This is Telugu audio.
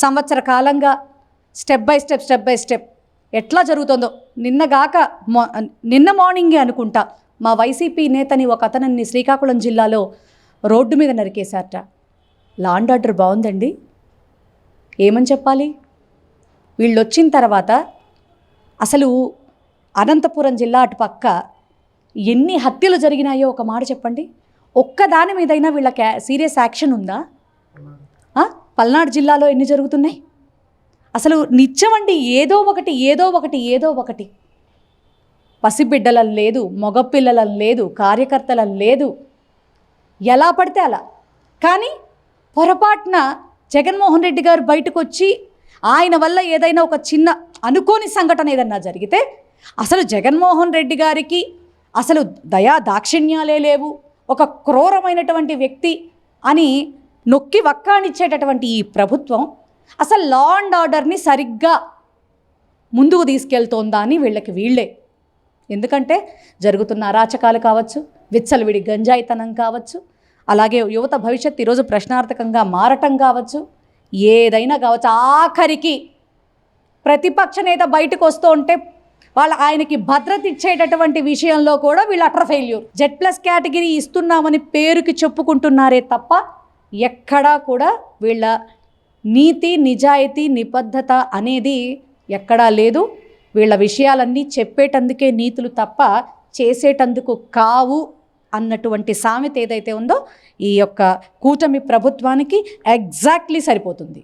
సంవత్సర కాలంగా స్టెప్ బై స్టెప్ ఎట్లా జరుగుతుందో నిన్న మార్నింగే అనుకుంటా మా వైసీపీ నేతని ఒక అతనిని శ్రీకాకుళం జిల్లాలో రోడ్డు మీద నరికేశారట. లా అండ్ ఆర్డర్ బాగుందండి, ఏమని చెప్పాలి? వీళ్ళు వచ్చిన తర్వాత అసలు అనంతపురం జిల్లా అటు పక్క ఎన్ని హత్యలు జరిగినాయో ఒక మాట చెప్పండి. ఒక్కదాని మీదైనా వీళ్ళ సీరియస్ యాక్షన్ ఉందా? పల్నాడు జిల్లాలో ఎన్ని జరుగుతున్నాయి? అసలు నిత్యమండి ఏదో ఒకటి. పసిబిడ్డలను లేదు, మగపిల్లలను లేదు, కార్యకర్తలను లేదు, ఎలా పడితే అలా. కానీ పొరపాటున జగన్మోహన్ రెడ్డి గారు బయటకు వచ్చి ఆయన వల్ల ఏదైనా ఒక చిన్న అనుకోని సంఘటన ఏదన్నా జరిగితే అసలు జగన్మోహన్ రెడ్డి గారికి అసలు దయా దాక్షిణ్యాలే లేవు, ఒక క్రూరమైనటువంటి వ్యక్తి అని నొక్కి వక్కాణిచ్చేటటువంటి ఈ ప్రభుత్వం అసలు లా అండ్ ఆర్డర్ని సరిగ్గా ముందుకు తీసుకెళ్తోందా అని వీళ్ళే. ఎందుకంటే జరుగుతున్న అరాచకాలు కావచ్చు, విచ్చలవిడి గంజాయితనం కావచ్చు, అలాగే యువత భవిష్యత్తు ఈరోజు ప్రశ్నార్థకంగా మారటం కావచ్చు, ఏదైనా కావచ్చు. ఆఖరికి ప్రతిపక్ష నేత బయటకు వస్తూ ఉంటే ఆయనకి భద్రత ఇచ్చేటటువంటి విషయంలో కూడా వీళ్ళు అటర్ ఫెయిల్యూర్. Z+ కేటగిరీ ఇస్తున్నామని పేరుకి చెప్పుకుంటున్నారే తప్ప ఎక్కడా కూడా వీళ్ళ నీతి, నిజాయితీ, నిబద్ధత అనేది ఎక్కడా లేదు. వీళ్ళ విషయాలన్నీ చెప్పేటందుకే నీతులు తప్ప చేసేటందుకు కావు అన్నటువంటి సామెత ఏదైతే ఉందో ఈ యొక్క కూటమి ప్రభుత్వానికి ఎగ్జాక్ట్లీ సరిపోతుంది.